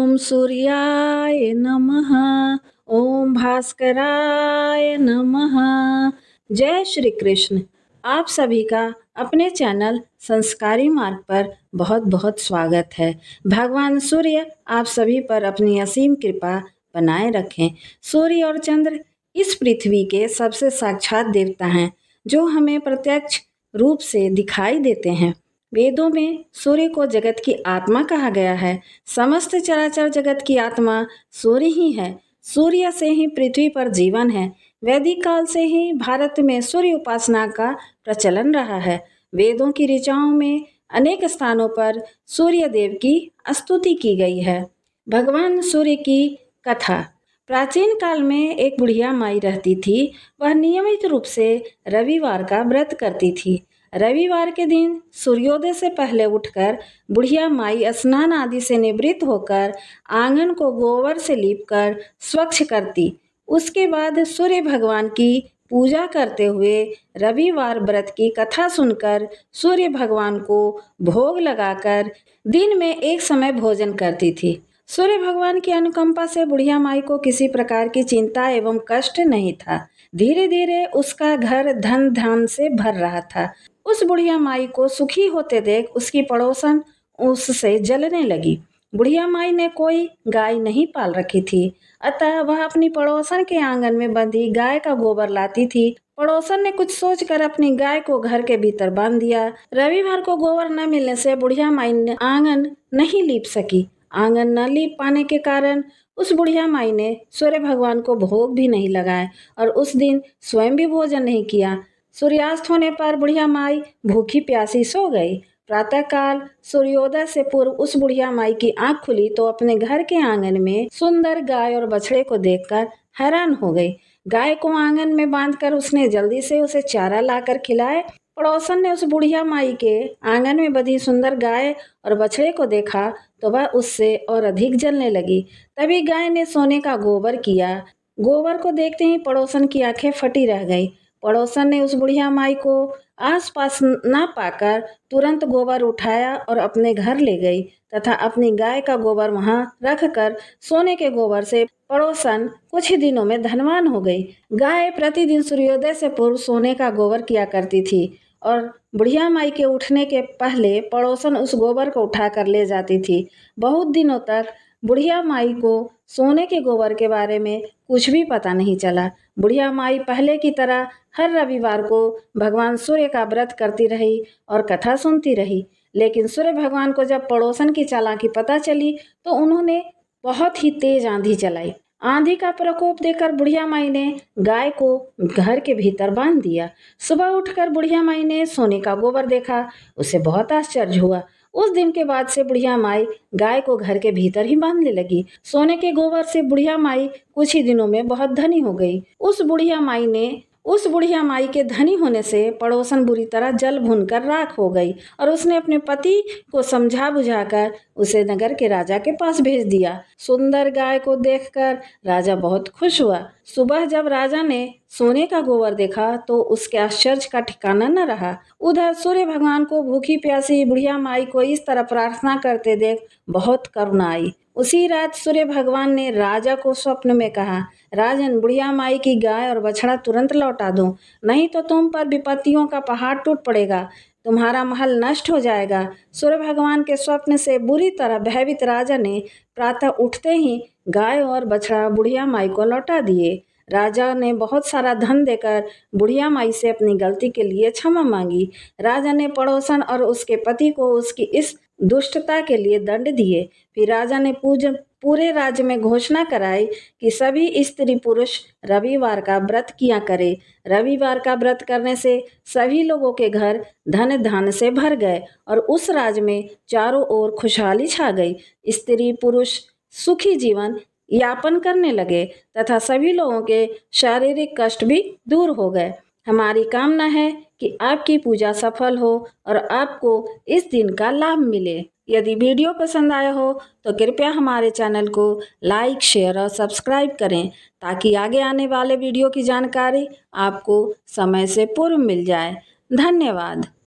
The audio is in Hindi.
ओम सूर्याय नमः। ओम भास्कराय नमः। जय श्री कृष्ण। आप सभी का अपने चैनल संस्कारी मार्ग पर बहुत बहुत स्वागत है। भगवान सूर्य आप सभी पर अपनी असीम कृपा बनाए रखें। सूर्य और चंद्र इस पृथ्वी के सबसे साक्षात देवता हैं, जो हमें प्रत्यक्ष रूप से दिखाई देते हैं। वेदों में सूर्य को जगत की आत्मा कहा गया है। समस्त चराचर जगत की आत्मा सूर्य ही है। सूर्य से ही पृथ्वी पर जीवन है। वैदिक काल से ही भारत में सूर्य उपासना का प्रचलन रहा है। वेदों की ऋचाओं में अनेक स्थानों पर सूर्य देव की स्तुति की गई है। भगवान सूर्य की कथा। प्राचीन काल में एक बुढ़िया माई रहती थी। वह नियमित रूप से रविवार का व्रत करती थी। रविवार के दिन सूर्योदय से पहले उठकर बुढ़िया माई स्नान आदि से निवृत्त होकर आंगन को गोबर से लीपकर स्वच्छ करती। उसके बाद सूर्य भगवान की पूजा करते हुए रविवार व्रत की कथा सुनकर सूर्य भगवान को भोग लगाकर दिन में एक समय भोजन करती थी। सूर्य भगवान की अनुकंपा से बुढ़िया माई को किसी प्रकार की चिंता एवं कष्ट नहीं था। धीरे धीरे उसका घर धन धान से भर रहा था। उस बुढ़िया माई को सुखी होते देख उसकी पड़ोसन उससे जलने लगी। बुढ़िया माई ने कोई गाय नहीं पाल रखी थी, अतः वह अपनी पड़ोसन के आंगन में बंधी गाय का गोबर लाती थी। पड़ोसन ने कुछ सोचकर अपनी गाय को घर के भीतर बांध दिया। रविवार को गोबर न मिलने से बुढ़िया माई ने आंगन नहीं लीप सकी। आंगन न लीप पाने के कारण उस बुढ़िया माई ने सूर्य भगवान को भोग भी नहीं लगाए और उस दिन स्वयं भी भोजन नहीं किया। सूर्यास्त होने पर बुढ़िया माई भूखी प्यासी सो गई। प्रातःकाल सूर्योदय से पूर्व उस बुढ़िया माई की आंख खुली तो अपने घर के आंगन में सुंदर गाय और बछड़े को देखकर हैरान हो गई। गाय को आंगन में बांधकर उसने जल्दी से उसे चारा लाकर खिलाए। पड़ोसन ने उस बुढ़िया माई के आंगन में बंधी सुंदर गाय और बछड़े को देखा तो वह उससे और अधिक जलने लगी। तभी गाय ने सोने का गोबर किया। गोबर को देखते ही पड़ोसन की आंखें फटी रह गई। पड़ोसन ने उस बुढ़िया माई को आसपास न पाकर तुरंत गोबर उठाया और अपने घर ले गई तथा अपनी गाय का गोबर वहां रखकर सोने के गोबर से पड़ोसन कुछ ही दिनों में धनवान हो गई। गाय प्रतिदिन सूर्योदय से पूर्व सोने का गोबर किया करती थी और बुढ़िया माई के उठने के पहले पड़ोसन उस गोबर को उठाकर ले जाती थी। बहुत दिनों तक बुढ़िया माई को सोने के गोबर के बारे में कुछ भी पता नहीं चला। बुढ़िया माई पहले की तरह हर रविवार को भगवान सूर्य का व्रत करती रही और कथा सुनती रही। लेकिन सूर्य भगवान को जब पड़ोसन की चालाकी पता चली तो उन्होंने बहुत ही तेज आंधी चलाई। आंधी का प्रकोप देखकर बुढ़िया माई ने गाय को घर के भीतर बांध दिया। सुबह उठकर बुढ़िया माई ने सोने का गोबर देखा। उसे बहुत आश्चर्य हुआ। उस दिन के बाद से बुढ़िया माई गाय को घर के भीतर ही बांधने लगी। सोने के गोबर से बुढ़िया माई कुछ ही दिनों में बहुत धनी हो गई। उस बुढ़िया माई के धनी होने से पड़ोसन बुरी तरह जल भुनकर राख हो गई और उसने अपने पति को समझा बुझाकर उसे नगर के राजा के पास भेज दिया। सुंदर गाय को देखकर राजा बहुत खुश हुआ। सुबह जब राजा ने सोने का गोबर देखा तो उसके आश्चर्य का ठिकाना न रहा। उधर सूर्य भगवान को भूखी प्यासी बुढ़िया माई को इस तरह प्रार्थना करते देख बहुत करुणा आई। उसी रात सूर्य भगवान ने राजा को स्वप्न में कहा, राजन, बुढ़िया माई की गाय और बछड़ा तुरंत लौटा दो, नहीं तो तुम पर विपत्तियों का पहाड़ टूट पड़ेगा, तुम्हारा महल नष्ट हो जाएगा। सूर्य भगवान के स्वप्न से बुरी तरह भयभीत राजा ने प्रातः उठते ही गाय और बछड़ा बुढ़िया माई को लौटा दिए। राजा ने बहुत सारा धन देकर बुढ़िया माई से अपनी गलती के लिए क्षमा मांगी। राजा ने पड़ोसन और उसके पति को उसकी इस दुष्टता के लिए दंड दिए। फिर राजा ने पूरे राज्य में घोषणा कराई कि सभी स्त्री पुरुष रविवार का व्रत किया करे। रविवार का व्रत करने से सभी लोगों के घर धन धान्य से भर गए और उस राज्य में चारों ओर खुशहाली छा गई। स्त्री पुरुष सुखी जीवन यापन करने लगे तथा सभी लोगों के शारीरिक कष्ट भी दूर हो गए। हमारी कामना है कि आपकी पूजा सफल हो और आपको इस दिन का लाभ मिले। यदि वीडियो पसंद आया हो तो कृपया हमारे चैनल को लाइक, शेयर और सब्सक्राइब करें ताकि आगे आने वाले वीडियो की जानकारी आपको समय से पूर्व मिल जाए। धन्यवाद।